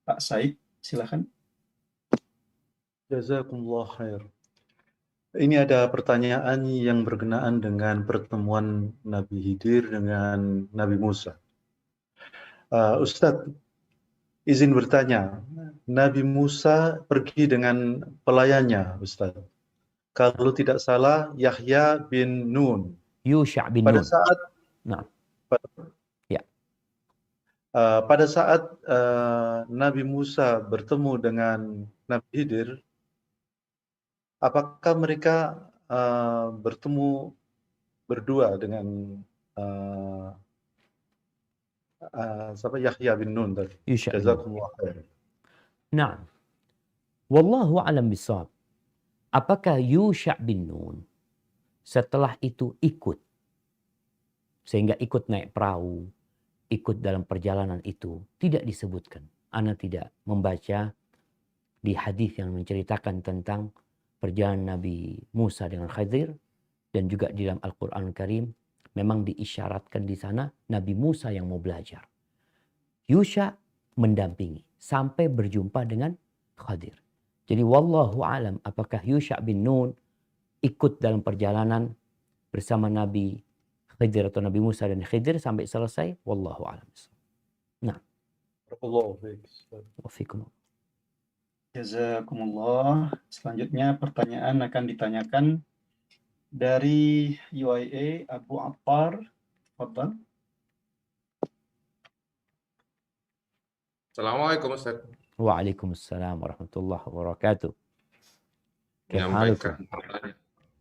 Pak Said, silakan. Jazakumullah khair. Ini ada pertanyaan yang berkenaan dengan pertemuan Nabi Khidir dengan Nabi Musa. Ustadz, izin bertanya, Nabi Musa pergi dengan pelayannya, Ustadz. Kalau tidak salah, Yahya bin Nun. Yusha' bin Pada Nun. saat Nah, ya. pada saat Nabi Musa bertemu dengan Nabi Khidir, apakah mereka bertemu berdua dengan Yahya bin Nun tadi? Yusha' bin Nun. Jazakumullah khair. Nah, wallahu alam bisawab. Apakah Yusha' bin Nun setelah itu ikut? Sehingga ikut naik perahu, ikut dalam perjalanan itu. Tidak disebutkan. Ana tidak membaca di hadis yang menceritakan tentang perjalanan Nabi Musa dengan Khidir. Dan juga di dalam Al-Quran Karim memang diisyaratkan di sana Nabi Musa yang mau belajar. Yusha mendampingi sampai berjumpa dengan Khidir. Jadi wallahu alam apakah Yusha bin Nun ikut dalam perjalanan bersama Nabi Khidir atau Nabi Musa dan Khidir sampai selesai, wallahu alam. Nah. Wafikum. Jazakumullah. Selanjutnya pertanyaan akan ditanyakan dari UIA Abu Attar. Tafadhal. Assalamualaikum Ustaz. Waalaikumsalam warahmatullahi wabarakatuh. Menyampaikan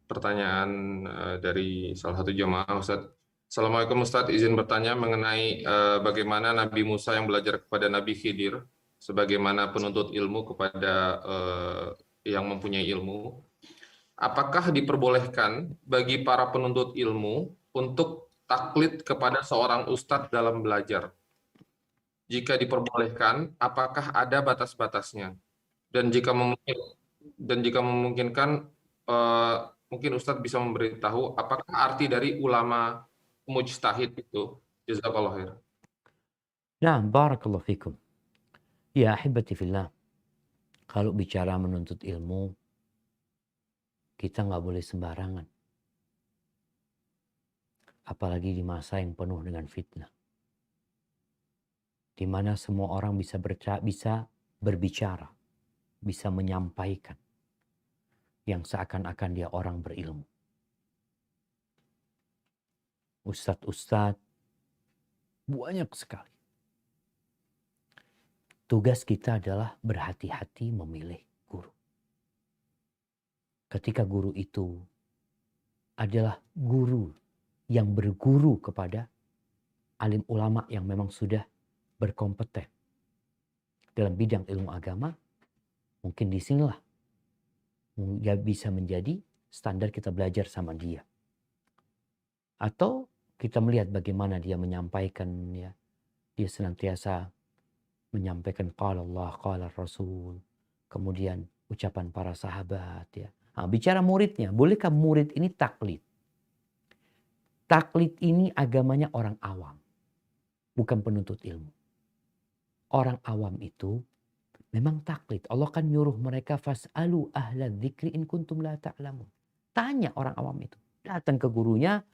pertanyaan dari salah satu jemaah Ustaz. Assalamualaikum Ustaz, izin bertanya mengenai bagaimana Nabi Musa yang belajar kepada Nabi Khidir sebagaimana penuntut ilmu kepada yang mempunyai ilmu. Apakah diperbolehkan bagi para penuntut ilmu untuk taklid kepada seorang ustadz dalam belajar? Jika diperbolehkan, apakah ada batas-batasnya? Dan jika memungkinkan, mungkin ustadz bisa memberitahu apakah arti dari ulama mujtahid itu? Jazakallahu khair. Nah, barakallahu fikum. Ya ahibati fillah. Kalau bicara menuntut ilmu, kita nggak boleh sembarangan. Apalagi di masa yang penuh dengan fitnah. Di mana semua orang bisa berbicara, bisa menyampaikan yang seakan-akan dia orang berilmu. Ustadz banyak sekali. Tugas kita adalah berhati-hati memilih guru. Ketika guru itu adalah guru yang berguru kepada alim ulama yang memang sudah berkompeten dalam bidang ilmu agama, mungkin disinilah dia bisa menjadi standar kita belajar sama dia. Atau kita melihat bagaimana dia menyampaikan, ya, dia senantiasa menyampaikan qala Allah, qala Rasul, kemudian ucapan para sahabat, ya. Nah, bicara muridnya, bolehkah murid ini taklid? Taklid ini agamanya orang awam, bukan penuntut ilmu. Orang awam itu memang taklid. Allah kan nyuruh mereka fas'alu ahla dzikri in kuntum la ta'lamun. Tanya orang awam itu. Datang ke gurunya,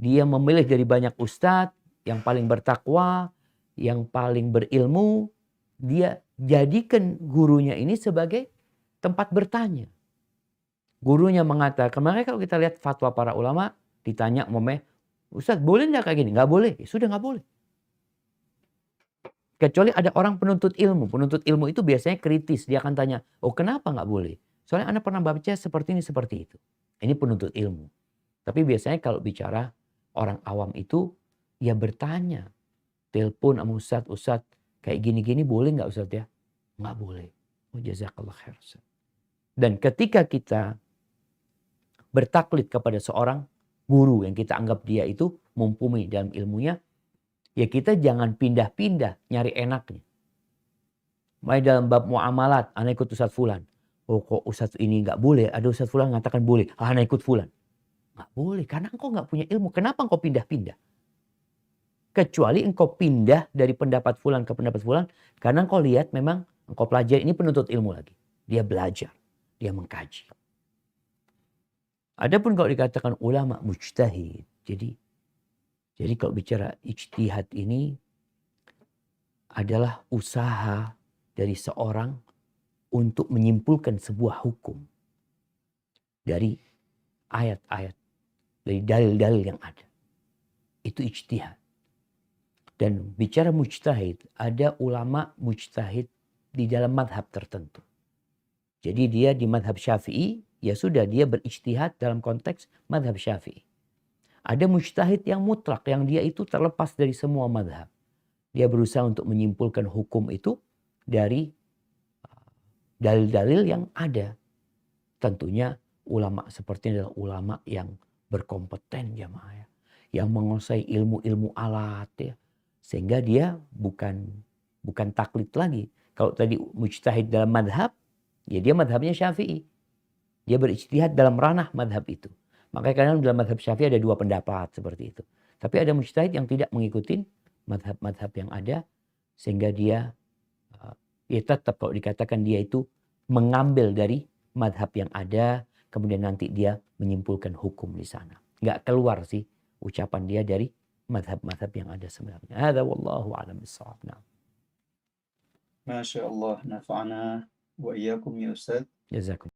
dia memilih dari banyak ustadz yang paling bertakwa, yang paling berilmu, dia jadikan gurunya ini sebagai tempat bertanya. Gurunya mengatakan, makanya kalau kita lihat fatwa para ulama, ditanya Ustadz boleh nggak kayak gini? Nggak boleh. Ya sudah nggak boleh. Kecuali ada orang penuntut ilmu. Penuntut ilmu itu biasanya kritis. Dia akan tanya, oh kenapa nggak boleh? Soalnya Anda pernah baca seperti ini, seperti itu. Ini penuntut ilmu. Tapi biasanya kalau bicara orang awam itu, ya bertanya. Telepon sama Ustadz, kayak gini-gini boleh nggak Ustadz ya? Nggak boleh. Oh jazakallah khair. Dan ketika kita bertaklid kepada seorang guru yang kita anggap dia itu mumpuni dalam ilmunya, ya kita jangan pindah-pindah nyari enaknya. Mai dalam bab muamalat, ana ikut Ustadz Fulan. Oh kok Ustadz ini nggak boleh, ada Ustadz Fulan mengatakan boleh, ana ikut Fulan. Nggak boleh, karena engkau nggak punya ilmu. Kenapa engkau pindah-pindah? Kecuali engkau pindah dari pendapat Fulan ke pendapat Fulan, karena engkau lihat memang Engkau pelajari, ini penuntut ilmu lagi. Dia belajar, dia mengkaji. Adapun kalau dikatakan ulama mujtahid, jadi kalau bicara ijtihad ini adalah usaha dari seorang untuk menyimpulkan sebuah hukum dari ayat-ayat, dari dalil-dalil yang ada. Itu ijtihad. Dan bicara mujtahid, ada ulama mujtahid di dalam madhab tertentu. Jadi dia di madhab Syafi'i, ya sudah dia berijtihad dalam konteks madhab Syafi'i. Ada mujtahid yang mutlak, yang dia itu terlepas dari semua madhab. Dia berusaha untuk menyimpulkan hukum itu dari dalil-dalil yang ada. Tentunya ulama seperti ini adalah ulama yang berkompeten jamaah ya. Yang menguasai ilmu-ilmu alat ya. Sehingga dia bukan taklid lagi. Kalau tadi mujtahid dalam madhab, ya dia madhabnya Syafi'i. Dia berijtihad dalam ranah madhab itu. Makanya kadang dalam madhab Syafi'i ada dua pendapat seperti itu. Tapi ada mujtahid yang tidak mengikuti madhab-madhab yang ada. Sehingga dia ya tetap kalau dikatakan dia itu mengambil dari madhab yang ada. Kemudian nanti dia menyimpulkan hukum di sana. Nggak keluar sih ucapan dia dari madhab-madhab yang ada sebenarnya. Hadza wallahu a'lam bissawab. Masya Allah, nafa'ana wa iyyakum ya Ustaz. Jazakum.